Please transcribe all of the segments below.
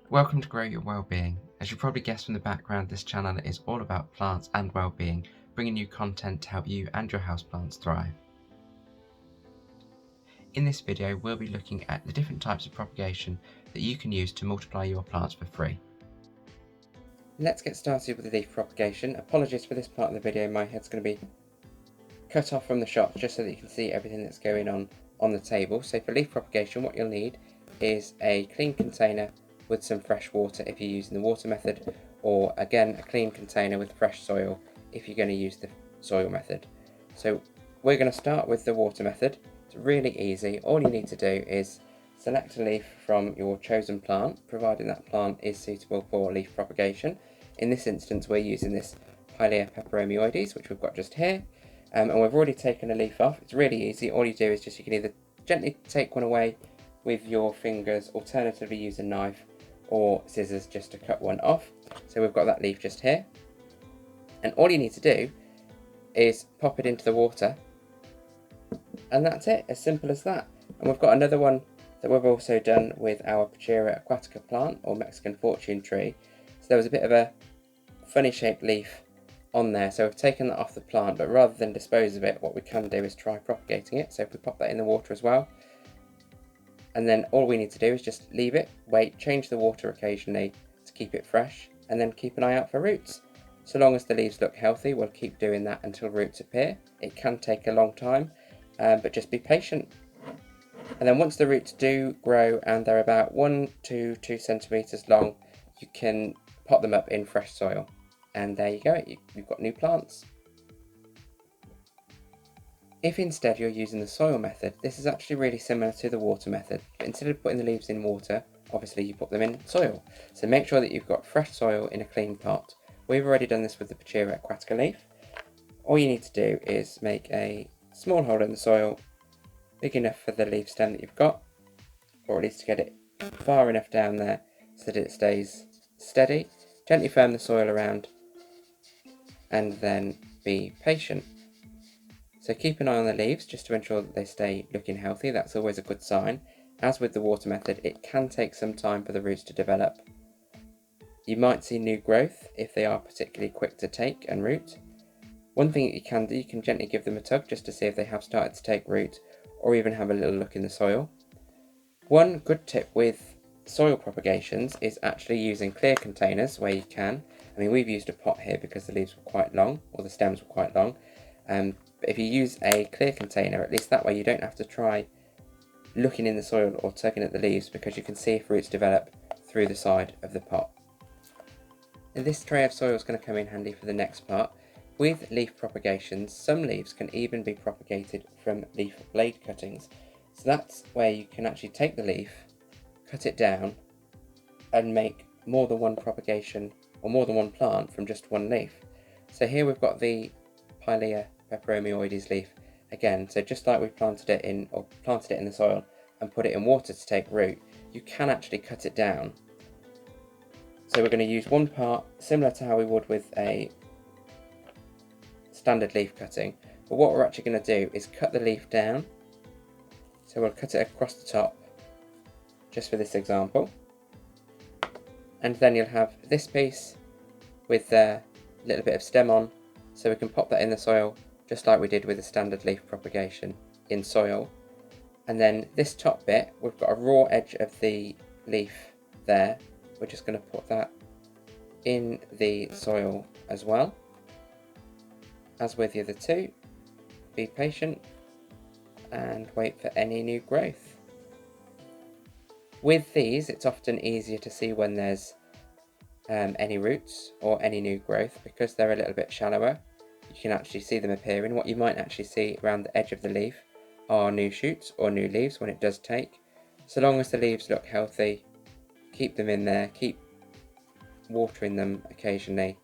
Welcome to Grow Your Wellbeing. As you probably guessed from the background, this channel is all about plants and well-being, bringing you content to help you and your houseplants thrive. In this video, we'll be looking at the different types of propagation that you can use to multiply your plants for free. Let's get started with the leaf propagation. Apologies for this part of the video, my head's going to be cut off from the shot just so that you can see everything that's going on the table. So for leaf propagation, what you'll need is a clean container with some fresh water if you're using the water method, or again a clean container with fresh soil if you're going to use the soil method. So we're going to start with the water method. It's really easy. All you need to do is select a leaf from your chosen plant, providing that plant is suitable for leaf propagation. In this instance we're using this Pilea peperomioides, which we've got just here, and we've already taken a leaf off. It's really easy. All you do is you can either gently take one away with your fingers, alternatively use a knife or scissors just to cut one off. So we've got that leaf just here, and all you need to do is pop it into the water, and that's it, as simple as that. And we've got another one that we've also done with our Propagate aquatica plant, or Mexican fortune tree. So there was a bit of a funny shaped leaf on there, so we've taken that off the plant, but rather than dispose of it, what we can do is try propagating it. So if we pop that in the water as well, and then all we need to do is just leave it, wait, change the water occasionally to keep it fresh, and then keep an eye out for roots. So long as the leaves look healthy, we'll keep doing that until roots appear. It can take a long time, but just be patient. And then once the roots do grow and they're about 1 to 2 centimeters long, you can pot them up in fresh soil. And there you go, you've got new plants. If instead you're using the soil method, this is actually really similar to the water method, but instead of putting the leaves in water, obviously you put them in soil. So make sure that you've got fresh soil in a clean pot. We've already done this with the Propagate aquatica leaf. All you need to do is make a small hole in the soil, big enough for the leaf stem that you've got, or at least to get it far enough down there so that it stays steady. Gently firm the soil around, and then be patient. So keep an eye on the leaves just to ensure that they stay looking healthy. That's always a good sign. As with the water method, it can take some time for the roots to develop. You might see new growth if they are particularly quick to take and root. One thing that you can do, you can gently give them a tug just to see if they have started to take root, or even have a little look in the soil. One good tip with soil propagations is actually using clear containers where you can. I mean, we've used a pot here because the leaves were quite long, or the stems were quite long. But if you use a clear container, at least that way you don't have to try looking in the soil or tugging at the leaves, because you can see if roots develop through the side of the pot. And this tray of soil is going to come in handy for the next part. With leaf propagations, some leaves can even be propagated from leaf blade cuttings. So that's where you can actually take the leaf, cut it down, and make more than one propagation or more than one plant from just one leaf. So here we've got the Pilea peperomioides leaf again. So just like we planted it in the soil and put it in water to take root, you can actually cut it down. So we're going to use one part similar to how we would with a standard leaf cutting, but what we're actually going to do is cut the leaf down. So we'll cut it across the top just for this example, and then you'll have this piece with a little bit of stem on, so we can pop that in the soil just like we did with the standard leaf propagation in soil. And then this top bit, we've got a raw edge of the leaf there. We're just going to put that in the soil as well. As with the other two, be patient and wait for any new growth. With these, it's often easier to see when there's any roots or any new growth, because they're a little bit shallower. You can actually see them appearing. What you might actually see around the edge of the leaf are new shoots or new leaves when it does take. So long as the leaves look healthy, keep them in there, keep watering them occasionally,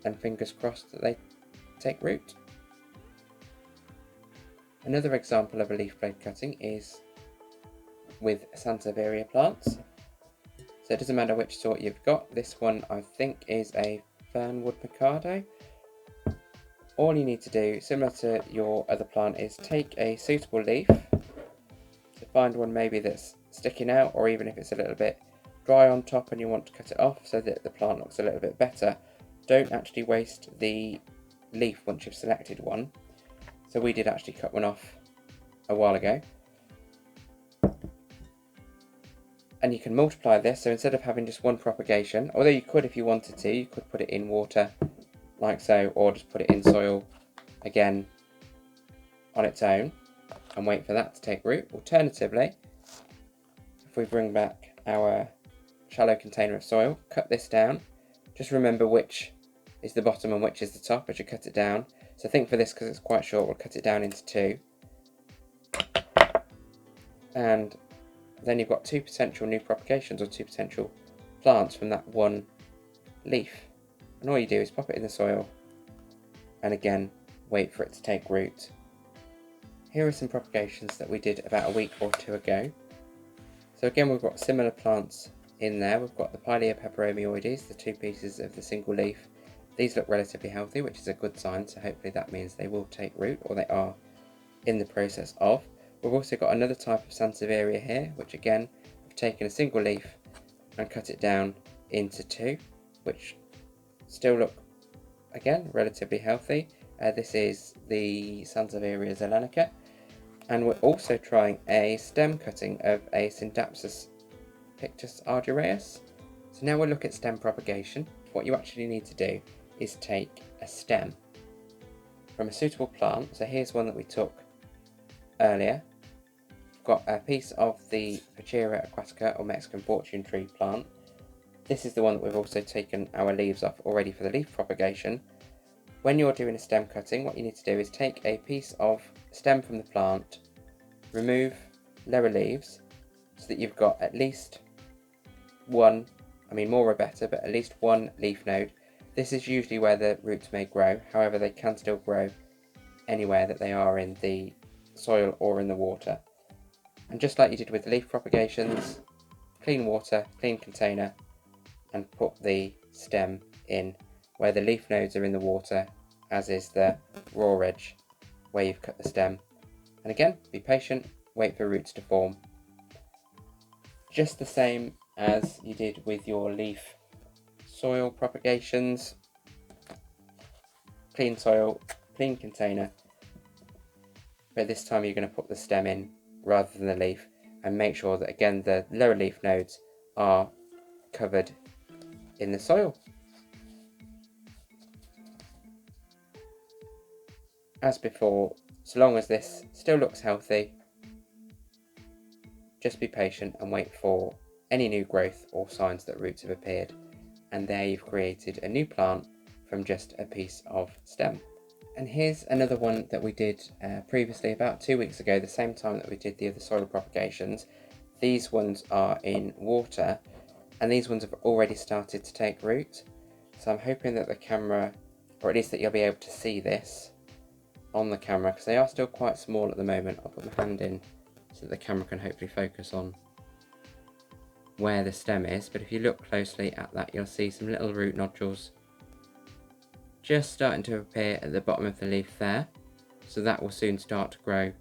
and fingers crossed that they take root. Another example of a leaf blade cutting is with Sansevieria plants. So it doesn't matter which sort you've got. This one I think is a Fernwood Mikado. All you need to do, similar to your other plant, is take a suitable leaf. So find one maybe that's sticking out, or even if it's a little bit dry on top and you want to cut it off so that the plant looks a little bit better, don't actually waste the leaf once you've selected one. So we did actually cut one off a while ago. And you can multiply this, so instead of having just one propagation, although you could if you wanted to, you could put it in water like so, or just put it in soil again on its own and wait for that to take root. Alternatively, if we bring back our shallow container of soil, cut this down, just remember which is the bottom and which is the top as you cut it down. So I think for this, because it's quite short, we'll cut it down into two. And then you've got two potential new propagations, or two potential plants from that one leaf. And all you do is pop it in the soil and again wait for it to take root. Here are some propagations that we did about a week or two ago. So again, we've got similar plants in there. We've got the Pilea peperomioides, the two pieces of the single leaf. These look relatively healthy, which is a good sign, so hopefully that means they will take root, or they are in the process of. We've also got another type of Sansevieria here, which again, we've taken a single leaf and cut it down into two, which still look, again, relatively healthy. This is the Sansevieria zelenica, and we're also trying a stem cutting of a Syndapsus pictus argyraeus. So now we'll look at stem propagation. What you actually need to do is take a stem from a suitable plant. So here's one that we took earlier. Got a piece of the Pachira aquatica, or Mexican fortune tree plant. This is the one that we've also taken our leaves off already for the leaf propagation. When you're doing a stem cutting, what you need to do is take a piece of stem from the plant, remove lower leaves so that you've got at least one, I mean more are better, but at least one leaf node. This is usually where the roots may grow, however they can still grow anywhere that they are in the soil or in the water. And just like you did with the leaf propagations, clean water, clean container, and put the stem in where the leaf nodes are in the water, as is the raw edge where you've cut the stem. And again, be patient, wait for roots to form. Just the same as you did with your leaf soil propagations. Clean soil, clean container, but this time you're going to put the stem in rather than the leaf, and make sure that again the lower leaf nodes are covered in the soil. As before, so long as this still looks healthy, just be patient and wait for any new growth or signs that roots have appeared, and there you've created a new plant from just a piece of stem. And here's another one that we did previously about 2 weeks ago, the same time that we did the other soil propagations. These ones are in water, and these ones have already started to take root. So I'm hoping that the camera, or at least that you'll be able to see this on the camera, because they are still quite small at the moment. I'll put my hand in so that the camera can hopefully focus on where the stem is. But if you look closely at that, you'll see some little root nodules just starting to appear at the bottom of the leaf there. So that will soon start to grow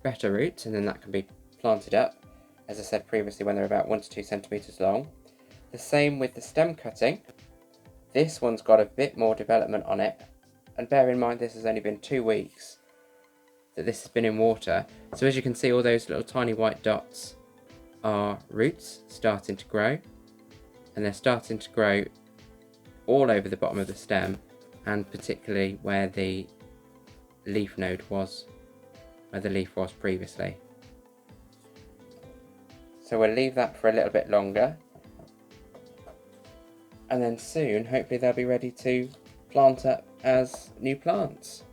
better roots, and then that can be planted up, as I said previously, when they're about 1 to 2 centimeters long. The same with the stem cutting. This one's got a bit more development on it, and bear in mind this has only been 2 weeks that this has been in water. So as you can see, all those little tiny white dots are roots starting to grow, and they're starting to grow all over the bottom of the stem, and particularly where the leaf node was, where the leaf was previously. So we'll leave that for a little bit longer, and then soon hopefully they'll be ready to plant up as new plants.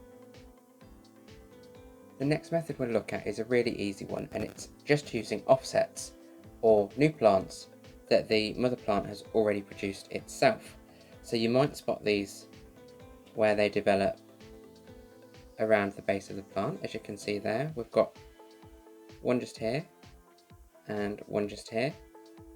The next method we'll look at is a really easy one, and it's just using offsets, or new plants that the mother plant has already produced itself. So you might spot these where they develop around the base of the plant. As you can see there, we've got one just here and one just here,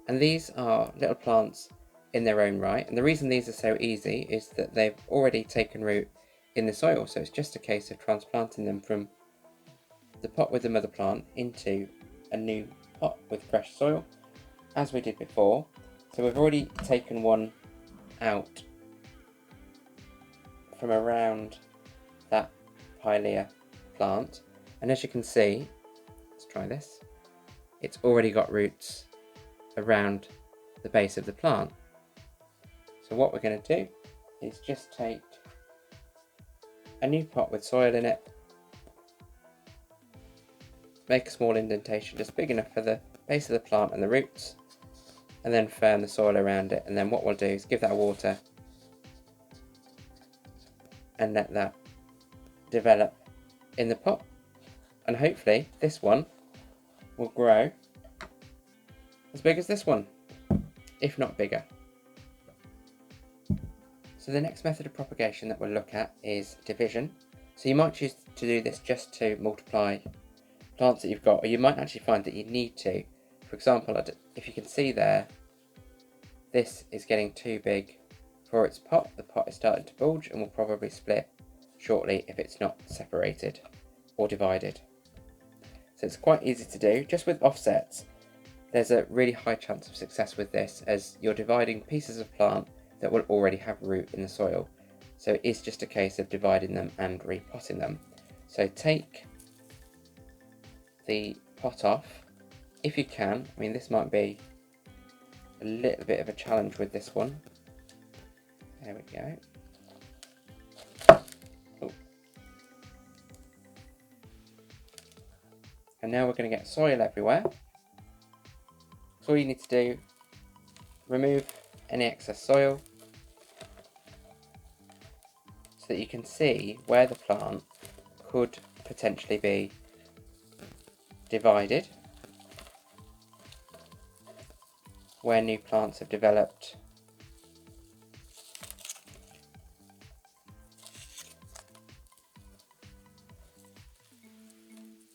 and these are little plants in their own right. And the reason these are so easy is that they've already taken root in the soil, so it's just a case of transplanting them from the pot with the mother plant into a new pot with fresh soil, as we did before. So we've already taken one out from around that pilea plant, and as you can see, let's try this, it's already got roots around the base of the plant. So what we're going to do is just take a new pot with soil in it, make a small indentation just big enough for the base of the plant and the roots, and then firm the soil around it. And then what we'll do is give that water and let that develop in the pot, and hopefully this one will grow as big as this one, if not bigger. So the next method of propagation that we'll look at is division. So you might choose to do this just to multiply plants that you've got, or you might actually find that you need to. For example, if you can see there, this is getting too big for its pot. The pot is starting to bulge and will probably split shortly if it's not separated or divided. So it's quite easy to do. Just with offsets, there's a really high chance of success with this, as you're dividing pieces of plant that will already have root in the soil. So it is just a case of dividing them and repotting them. So take the pot off if you can. I mean, this might be a little bit of a challenge with this one. There we go. Oh. And now we're going to get soil everywhere. So all you need to do, remove any excess soil so that you can see where the plant could potentially be divided, where new plants have developed.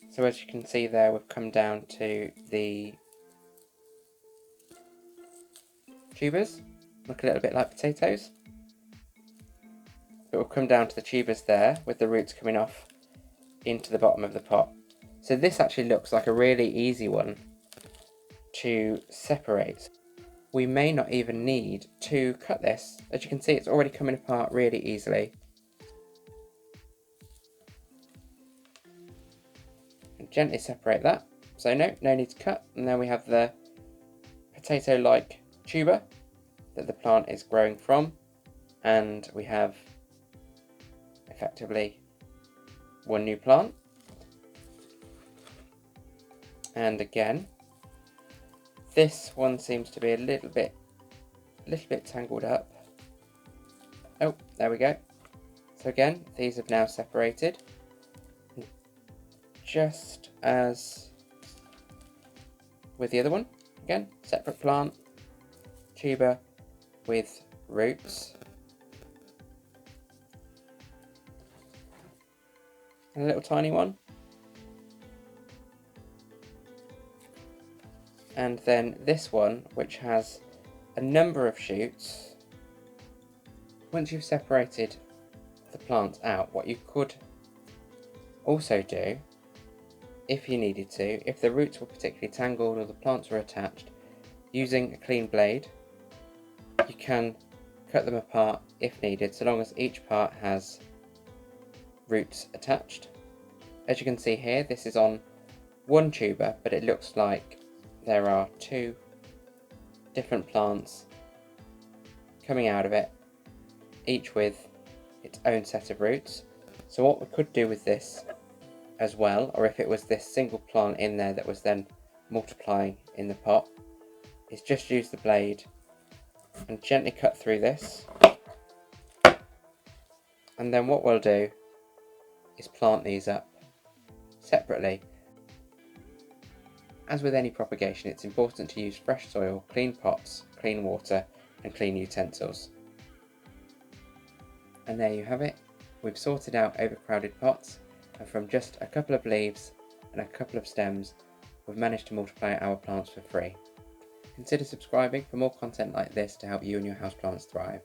So as you can see there, we've come down to the tubers, look a little bit like potatoes, but we'll come down to the tubers there with the roots coming off into the bottom of the pot. So this actually looks like a really easy one to separate. We may not even need to cut this. As you can see, it's already coming apart really easily. And gently separate that. So no need to cut. And then we have the potato-like tuber that the plant is growing from, and we have effectively one new plant. And again, this one seems to be a little bit tangled up. Oh, there we go. So again, these have now separated, just as with the other one. Again, separate plant, tuber with roots, and a little tiny one. And then this one, which has a number of shoots. Once you've separated the plants out, what you could also do, if you needed to, if the roots were particularly tangled or the plants were attached, using a clean blade, you can cut them apart if needed, so long as each part has roots attached. As you can see here, this is on one tuber, but it looks like there are two different plants coming out of it, each with its own set of roots. So what we could do with this as well, or if it was this single plant in there that was then multiplying in the pot, is just use the blade and gently cut through this. And then what we'll do is plant these up separately. As with any propagation, it's important to use fresh soil, clean pots, clean water, and clean utensils. And there you have it. We've sorted out overcrowded pots, and from just a couple of leaves and a couple of stems, we've managed to multiply our plants for free. Consider subscribing for more content like this to help you and your houseplants thrive.